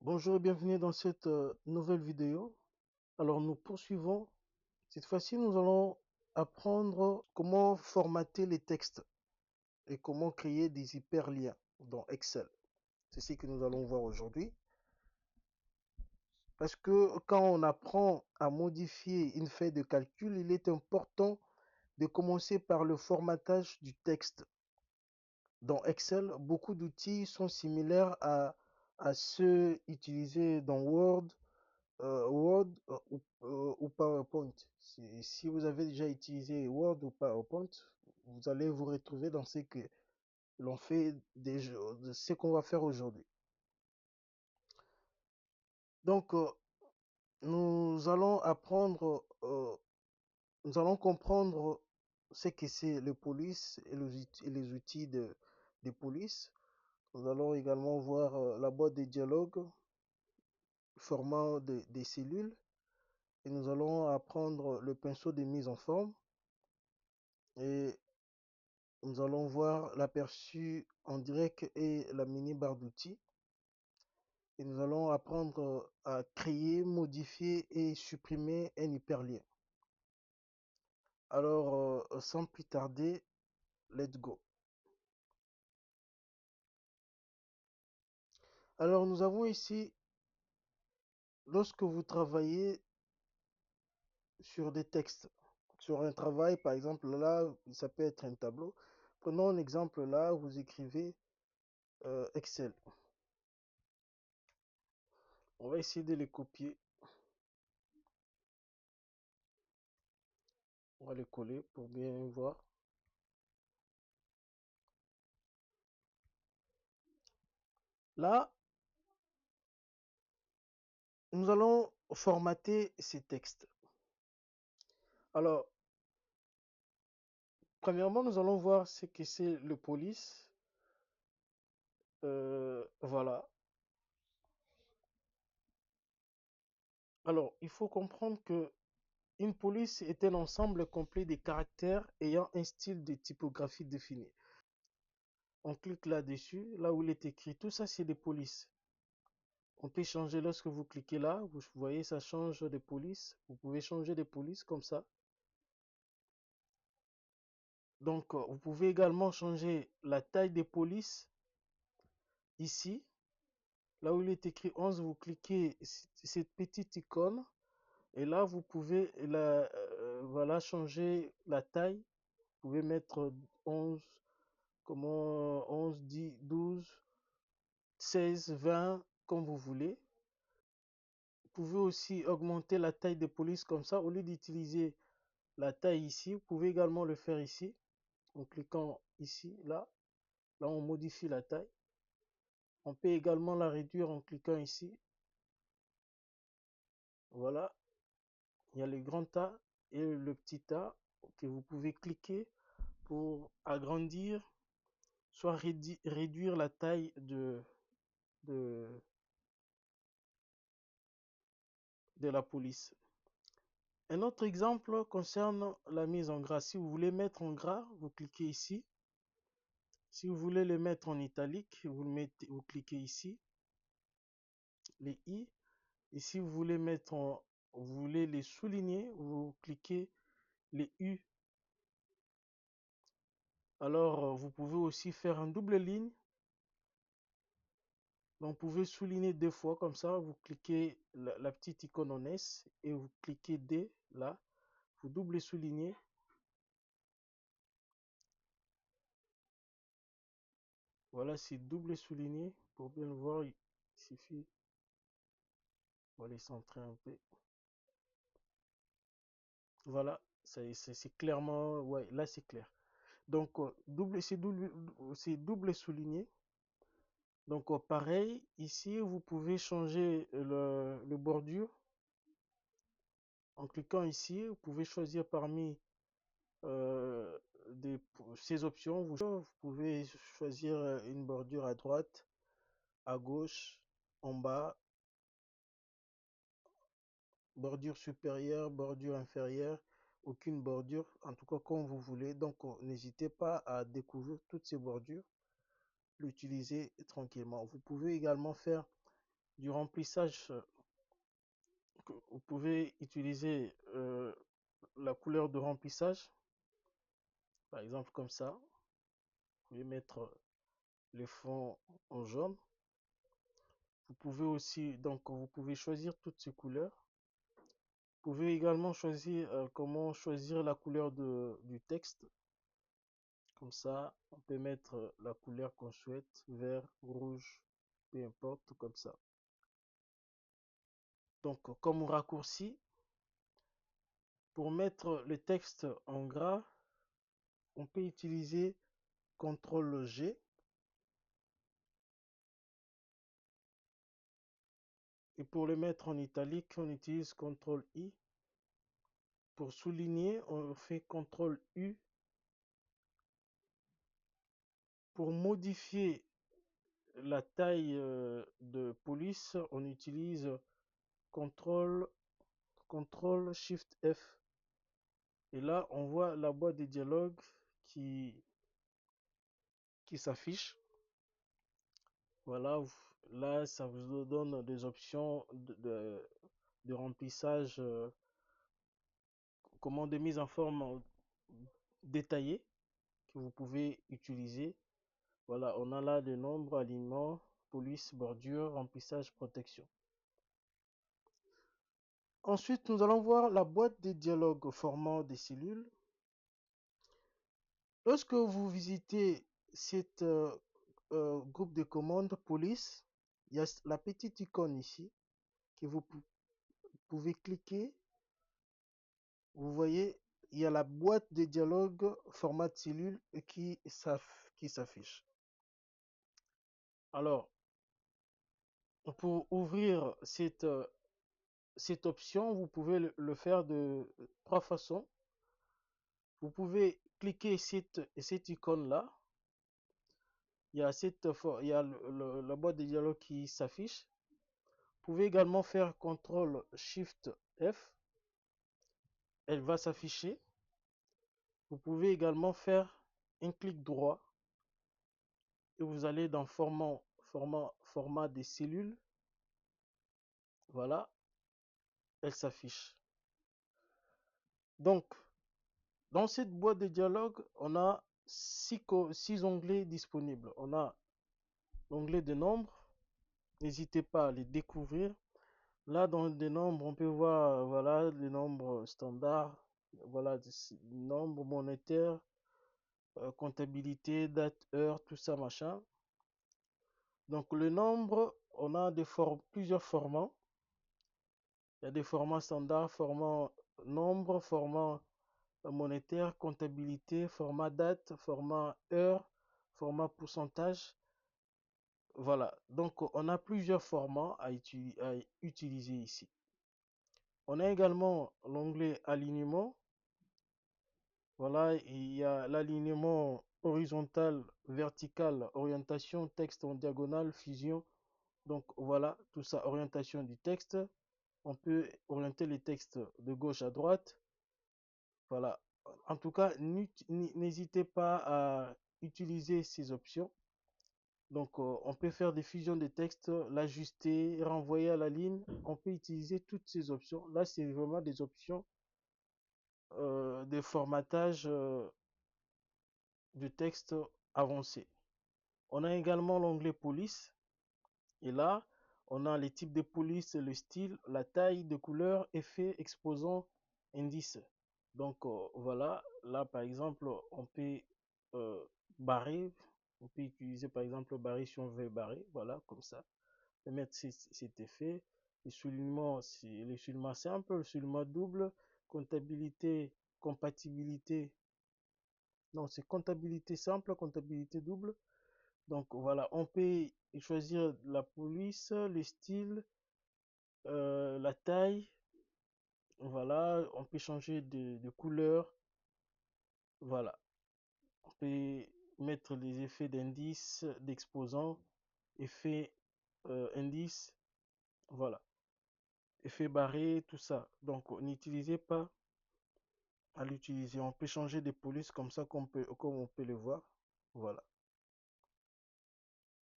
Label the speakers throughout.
Speaker 1: Bonjour et bienvenue dans cette nouvelle vidéo. Alors nous poursuivons. Cette fois-ci, nous allons apprendre comment formater les textes et comment créer des hyperliens dans Excel. C'est ce que nous allons voir aujourd'hui. Parce que quand on apprend à modifier une feuille de calcul, il est important de commencer par le formatage du texte. Dans Excel, beaucoup d'outils sont similaires à ceux utilisés dans Word ou PowerPoint. Si vous avez déjà utilisé Word ou PowerPoint, vous allez vous retrouver dans ce que l'on fait de ce qu'on va faire aujourd'hui. Donc, nous allons apprendre, nous allons comprendre ce que c'est le police et les outils de police. Nous allons également voir la boîte de dialogue, format des cellules, et nous allons apprendre le pinceau de mise en forme. Et nous allons voir l'aperçu en direct et la mini barre d'outils. Et nous allons apprendre à créer, modifier et supprimer un hyperlien. Alors, sans plus tarder, let's go. Alors, nous avons ici, lorsque vous travaillez sur des textes, sur un travail, par exemple, là, ça peut être un tableau. Prenons un exemple là, vous écrivez Excel. On va essayer de les copier. On va les coller pour bien voir. Là, nous allons formater ces textes. Alors, premièrement, nous allons voir ce que c'est le police. Voilà. Alors, il faut comprendre que une police est un ensemble complet de caractères ayant un style de typographie défini. On clique là-dessus, là où il est écrit. Tout ça, c'est des polices. On peut changer lorsque vous cliquez là. Vous voyez, ça change de police. Vous pouvez changer de police comme ça. Donc, vous pouvez également changer la taille des polices ici. Là où il est écrit 11, vous cliquez cette petite icône et là vous pouvez voilà, changer la taille. Vous pouvez mettre 11, comment 11, 10, 12, 16, 20, comme vous voulez. Vous pouvez aussi augmenter la taille de police comme ça. Au lieu d'utiliser la taille ici, vous pouvez également le faire ici en cliquant ici, là. Là, on modifie la taille. On peut également la réduire en cliquant ici. Voilà. Il y a le grand A et le petit a que vous pouvez cliquer pour agrandir, soit réduire la taille de, de la police. Un autre exemple concerne la mise en gras. Si vous voulez mettre en gras, vous cliquez ici. Si vous voulez le mettre en italique, vous cliquez ici, les i. Et si vous voulez vous voulez les souligner, vous cliquez les U. Alors, vous pouvez aussi faire un double ligne. Donc, vous pouvez souligner deux fois comme ça. Vous cliquez la petite icône en S et vous cliquez D là. Vous double soulignez. Voilà, c'est double souligné. Pour bien le voir, il suffit. On va les centrer un peu. Voilà, c'est clairement. Ouais, là c'est clair. Donc, c'est double souligné. Donc, pareil, ici, vous pouvez changer le bordure. En cliquant ici, vous pouvez choisir parmi euh, ces options. Vous pouvez choisir une bordure à droite, à gauche, en bas, bordure supérieure, bordure inférieure, aucune bordure, en tout cas comme vous voulez. Donc, n'hésitez pas à découvrir toutes ces bordures, l'utiliser tranquillement. Vous pouvez également faire du remplissage, vous pouvez utiliser la couleur de remplissage, par exemple comme ça. Vous pouvez mettre les fonds en jaune. Vous pouvez aussi, donc vous pouvez choisir toutes ces couleurs. Vous pouvez également choisir comment choisir la couleur du texte. Comme ça, on peut mettre la couleur qu'on souhaite, vert, rouge, peu importe, comme ça. Donc, comme raccourci, pour mettre le texte en gras, on peut utiliser CTRL-G. Et pour le mettre en italique, on utilise CTRL-I. Pour souligner, on fait CTRL-U. Pour modifier la taille de police, on utilise CTRL-SHIFT-F. Et là, on voit la boîte de dialogue qui s'affiche. Voilà, là, ça vous donne des options de remplissage, comment de mise en forme détaillée que vous pouvez utiliser. Voilà, on a là le nombre, alignement, police, bordure, remplissage, protection. Ensuite, nous allons voir la boîte de dialogue au format des cellules. Lorsque vous visitez cette groupe de commandes police, il y a la petite icône ici que vous pouvez cliquer. Vous voyez, il y a la boîte de dialogue format de cellule qui s'affiche. Alors, pour ouvrir cette option, vous pouvez le faire de trois façons. Vous pouvez cliquer cette icône-là. Il y a, il y a la boîte de dialogue qui s'affiche. Vous pouvez également faire CTRL-SHIFT-F. Elle va s'afficher. Vous pouvez également faire un clic droit et vous allez dans format des cellules. Voilà, elle s'affiche. Donc, dans cette boîte de dialogue, on a six onglets disponibles. On a l'onglet de nombres. N'hésitez pas à les découvrir. Là, dans des nombres, on peut voir voilà, les nombres standards, voilà, des nombres monétaires, comptabilité, date, heure, tout ça, machin. Donc, le nombre, on a plusieurs formats. Il y a des formats standards, format nombre, format monétaire, comptabilité, format date, format heure, format pourcentage. Voilà, donc on a plusieurs formats à utiliser ici. On a également l'onglet alignement. Voilà, il y a l'alignement horizontal, vertical, orientation, texte en diagonale, fusion. Donc voilà, tout ça, orientation du texte. On peut orienter les textes de gauche à droite. Voilà. En tout cas, n'hésitez pas à utiliser ces options. Donc, on peut faire des fusions de texte, l'ajuster, renvoyer à la ligne. On peut utiliser toutes ces options. Là, c'est vraiment des options de formatage de texte avancé. On a également l'onglet police. Et là, on a les types de police, le style, la taille de couleur, effet, exposant, indice. Donc voilà, là par exemple, on peut euh, barrer, on peut utiliser par exemple barrer si on veut barrer, voilà, comme ça. On peut mettre cet effet. Le soulignement simple, le soulignement double, comptabilité, compatibilité. Non, c'est comptabilité simple, comptabilité double. Donc voilà, on peut choisir la police, le style, la taille. Voilà, on peut changer de couleur. Voilà, on peut mettre les effets d'indice, d'exposant, effet indice. Voilà, effet barré, tout ça. Donc n'utilisez pas à l'utiliser. On peut changer de police comme ça comme on peut le voir. Voilà.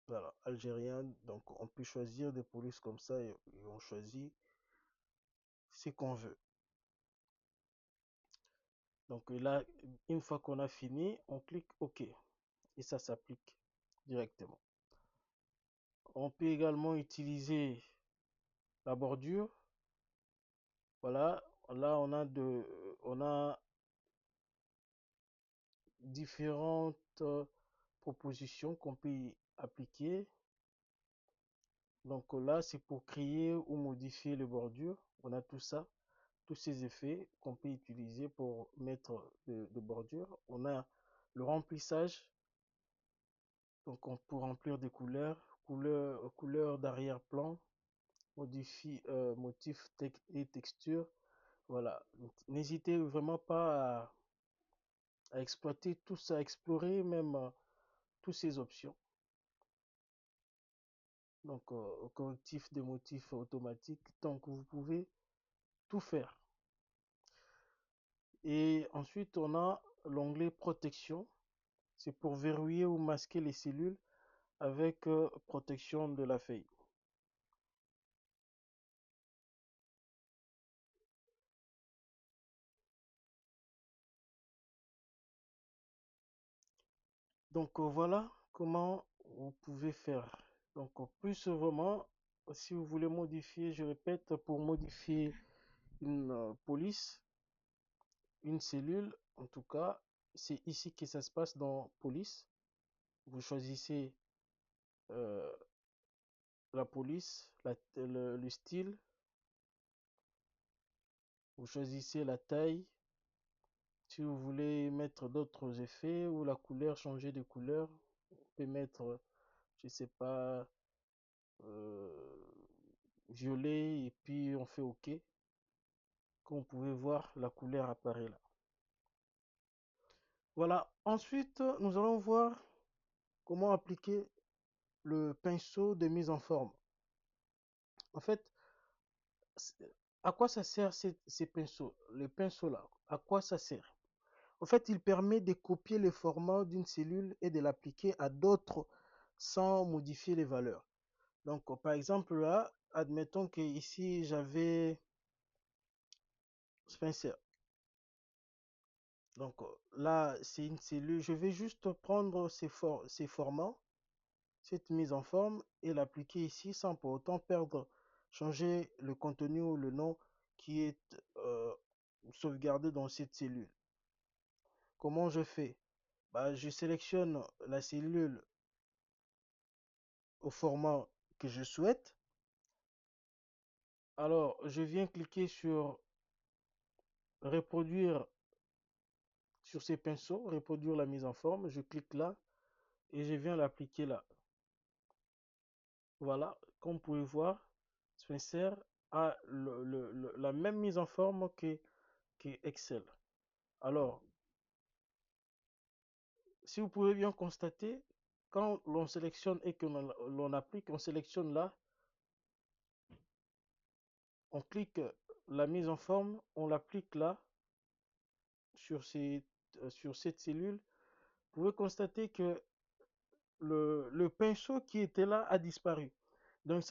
Speaker 1: Voilà, algérien. Donc on peut choisir des polices comme ça et on choisit ce qu'on veut. Donc là, une fois qu'on a fini, on clique OK et ça s'applique directement. On peut également utiliser la bordure. Voilà, là on a différentes propositions qu'on peut y appliquer. Donc là, c'est pour créer ou modifier les bordures. On a tout ça, tous ces effets qu'on peut utiliser pour mettre de bordures. On a le remplissage, donc on peut remplir des couleurs d'arrière-plan, motifs et textures. Voilà, n'hésitez vraiment pas à exploiter tout ça, à explorer même toutes ces options. Donc, correctif des motifs automatiques, donc vous pouvez tout faire. Et ensuite, on a l'onglet protection. C'est pour verrouiller ou masquer les cellules avec protection de la feuille. Donc, voilà comment vous pouvez faire. Donc, plus vraiment, si vous voulez modifier, je répète, pour modifier une police, une cellule, en tout cas, c'est ici que ça se passe dans police. Vous choisissez euh, la police, le style, vous choisissez la taille, si vous voulez mettre d'autres effets ou la couleur, changer de couleur, vous pouvez mettre, je sais pas, euh, violet et puis on fait OK. Comme vous pouvez voir, la couleur apparaît là. Voilà, ensuite nous allons voir comment appliquer le pinceau de mise en forme. En fait, à quoi ça sert ces pinceaux? Les pinceaux là, à quoi ça sert? En fait, il permet de copier le format d'une cellule et de l'appliquer à d'autres sans modifier les valeurs. Donc, par exemple, là, admettons que ici j'avais Spencer. Donc, là, c'est une cellule. Je vais juste prendre ces formats, cette mise en forme, et l'appliquer ici sans pour autant changer le contenu ou le nom qui est sauvegardé dans cette cellule. Comment je fais? Bah, je sélectionne la cellule au format que je souhaite. Alors, je viens cliquer sur reproduire sur ces pinceaux, reproduire la mise en forme. Je clique là et je viens l'appliquer là. Voilà, comme vous pouvez voir, Spencer a la même mise en forme que Excel. Alors, si vous pouvez bien constater, quand l'on sélectionne et que l'on applique, on sélectionne là, on clique la mise en forme, on l'applique là, sur, sur cette cellule. Vous pouvez constater que le pinceau qui était là a disparu. Donc,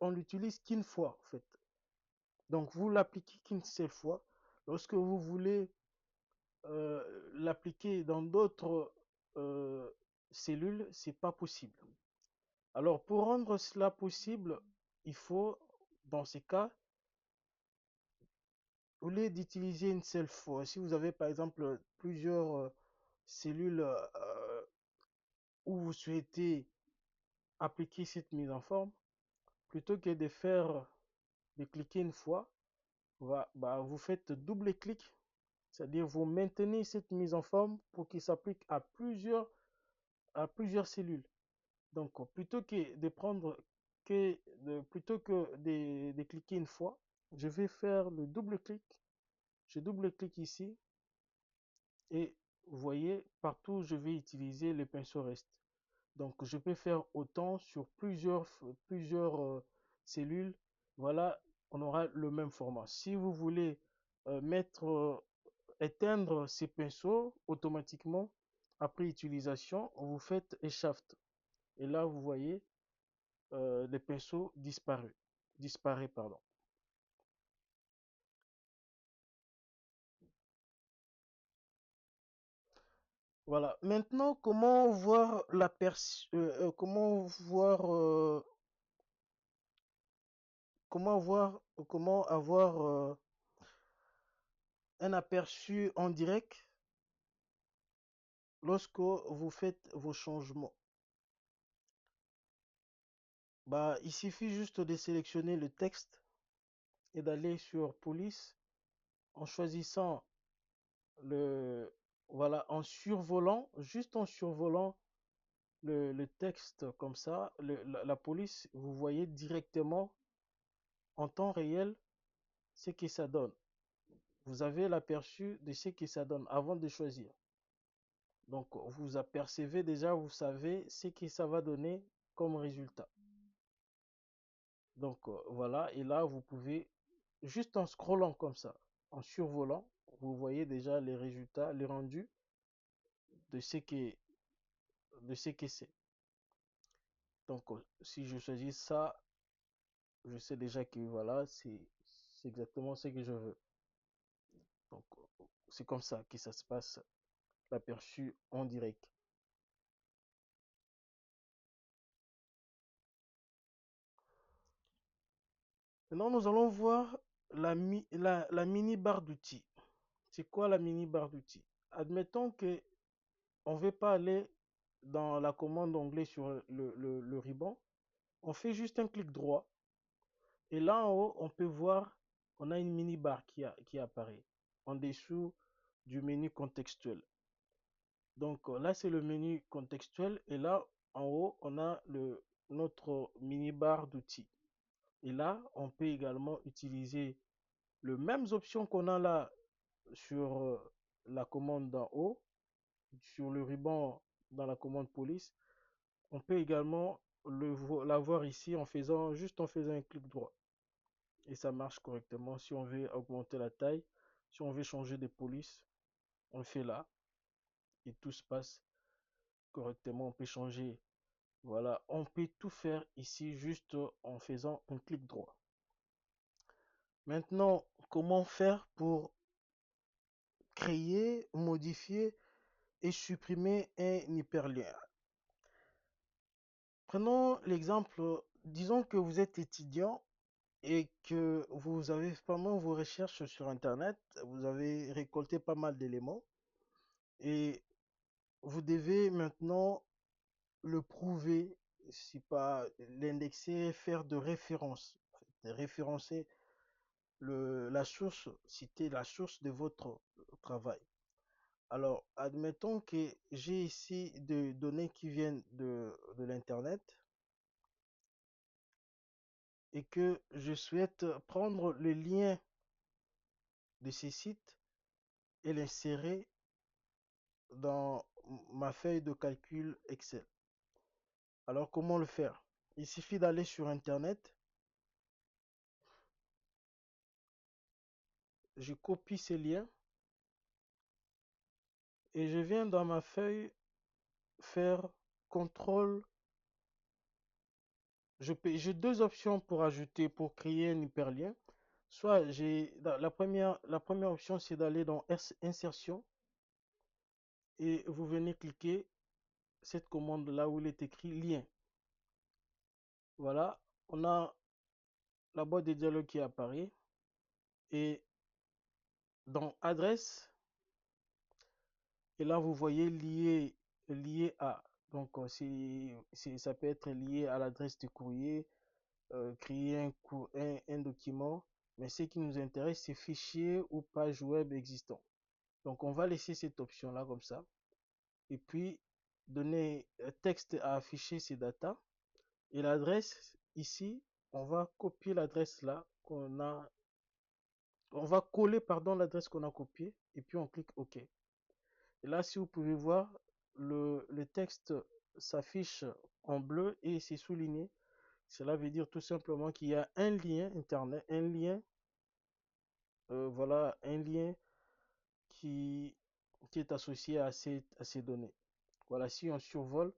Speaker 1: on l'utilise qu'une fois, en fait. Donc, vous l'appliquez qu'une seule fois. Lorsque vous voulez l'appliquer dans d'autres euh, cellules, c'est pas possible. Alors, pour rendre cela possible, il faut, dans ces cas, au lieu d'utiliser une seule fois, si vous avez par exemple plusieurs cellules où vous souhaitez appliquer cette mise en forme, plutôt que de cliquer une fois, bah, vous faites double clic, c'est-à-dire vous maintenez cette mise en forme pour qu'il s'applique à plusieurs cellules. Donc, plutôt que de cliquer une fois, je vais faire le double clic. Je double clique ici et vous voyez, partout je vais utiliser le pinceau reste. Donc, je peux faire autant sur plusieurs cellules. Voilà, on aura le même format. Si vous voulez éteindre ces pinceaux automatiquement, après utilisation, vous faites Shaft. Et là, vous voyez les pinceaux disparaît, pardon. Voilà. Maintenant, comment voir comment avoir un aperçu en direct lorsque vous faites vos changements? Bah, il suffit juste de sélectionner le texte et d'aller sur police en choisissant le, voilà, en survolant, juste en survolant le texte comme ça, la police, vous voyez directement en temps réel ce que ça donne. Vous avez l'aperçu de ce que ça donne avant de choisir. Donc, vous apercevez déjà, vous savez ce que ça va donner comme résultat. Donc, voilà, et là, vous pouvez, juste en scrollant comme ça, en survolant, vous voyez déjà les résultats, les rendus de ce que c'est. Donc, si je choisis ça, je sais déjà que voilà, c'est exactement ce que je veux. Donc, c'est comme ça que ça se passe, l'aperçu en direct. Maintenant, nous allons voir la mini barre d'outils. C'est quoi la mini barre d'outils? Admettons que on ne veut pas aller dans la commande onglet sur le ruban. On fait juste un clic droit. Et là en haut, on peut voir, on a une mini barre qui apparaît en dessous du menu contextuel. Donc là, c'est le menu contextuel. Et là, en haut, on a notre mini barre d'outils. Et là, on peut également utiliser les mêmes options qu'on a là sur la commande d'en haut, sur le ruban dans la commande police. On peut également l'avoir ici juste en faisant un clic droit. Et ça marche correctement. Si on veut augmenter la taille, si on veut changer de police, on le fait là. Et tout se passe correctement. On peut changer. Voilà, on peut tout faire ici juste en faisant un clic droit. Maintenant, comment faire pour créer, modifier et supprimer un hyperlien? Prenons l'exemple, disons que vous êtes étudiant et que vous avez pendant vos recherches sur Internet, vous avez récolté pas mal d'éléments et vous devez maintenant le prouver, si pas l'indexer, faire de références, référencer la source, citer la source de votre travail. Alors, admettons que j'ai ici des données qui viennent de l'Internet et que je souhaite prendre le lien de ces sites et l'insérer dans ma feuille de calcul Excel. Alors, comment le faire? Il suffit d'aller sur Internet, je copie ces liens et je viens dans ma feuille faire contrôle. J'ai deux options pour ajouter, pour créer un hyperlien. Soit la première option, c'est d'aller dans insertion et vous venez cliquer cette commande là où il est écrit lien. Voilà, on a la boîte de dialogue qui apparaît et dans adresse, et là vous voyez lié à. Donc ça peut être lié à l'adresse de courrier, créer un document, mais ce qui nous intéresse, c'est fichier ou page web existant. Donc on va laisser cette option là comme ça et puis donner texte à afficher ces datas et l'adresse ici, on va copier l'adresse là qu'on a, on va coller pardon l'adresse qu'on a copiée et puis on clique OK. Et là, si vous pouvez voir, le texte s'affiche en bleu et c'est souligné. Cela veut dire tout simplement qu'il y a un lien internet, un lien, voilà, un lien qui, qui est associé à ces données. Voilà, si on survole,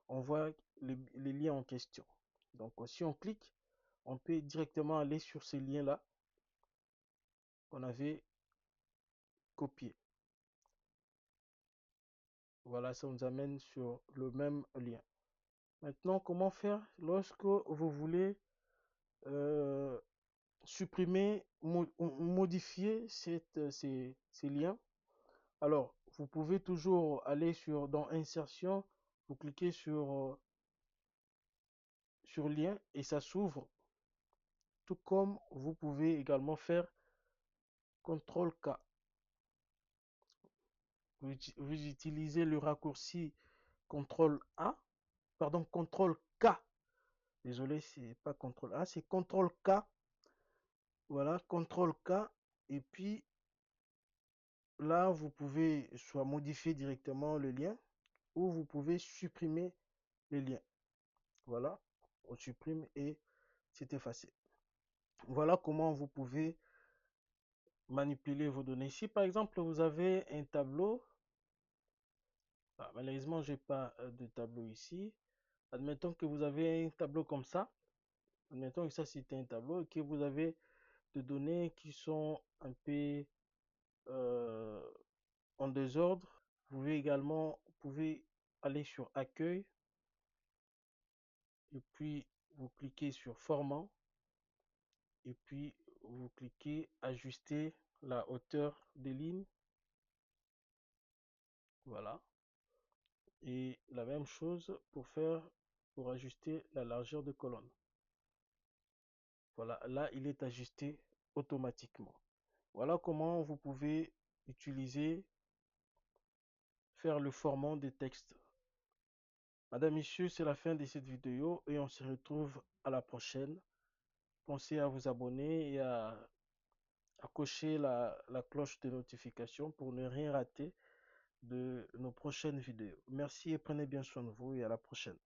Speaker 1: on voit les liens en question. Donc si on clique, on peut directement aller sur ces liens-là qu'on avait copiés. Voilà, ça nous amène sur le même lien. Maintenant, comment faire lorsque vous voulez supprimer, modifier ces liens? Alors, vous pouvez toujours aller dans Insertion, vous cliquez sur Lien et ça s'ouvre. Tout comme vous pouvez également faire CTRL-K. Vous utilisez le raccourci CTRL-A, pardon, CTRL-K. Désolé, c'est pas CTRL-A, c'est CTRL-K. Voilà, CTRL-K. Et puis là, vous pouvez soit modifier directement le lien ou vous pouvez supprimer les liens. Voilà, on supprime et c'est effacé. Voilà comment vous pouvez manipuler vos données. Si par exemple vous avez un tableau, malheureusement je n'ai pas de tableau ici. Admettons que vous avez un tableau comme ça. Admettons que ça c'est un tableau et que vous avez des données qui sont un peu en désordre. Vous pouvez également aller sur Accueil et puis vous cliquez sur Format et puis vous cliquez Ajuster la hauteur des lignes. Voilà. Et la même chose pour ajuster la largeur de colonne. Voilà, là il est ajusté automatiquement. Voilà comment vous pouvez faire le format des textes. Madame, Messieurs, c'est la fin de cette vidéo et on se retrouve à la prochaine. Pensez à vous abonner et à cocher la cloche de notification pour ne rien rater de nos prochaines vidéos. Merci et prenez bien soin de vous et à la prochaine.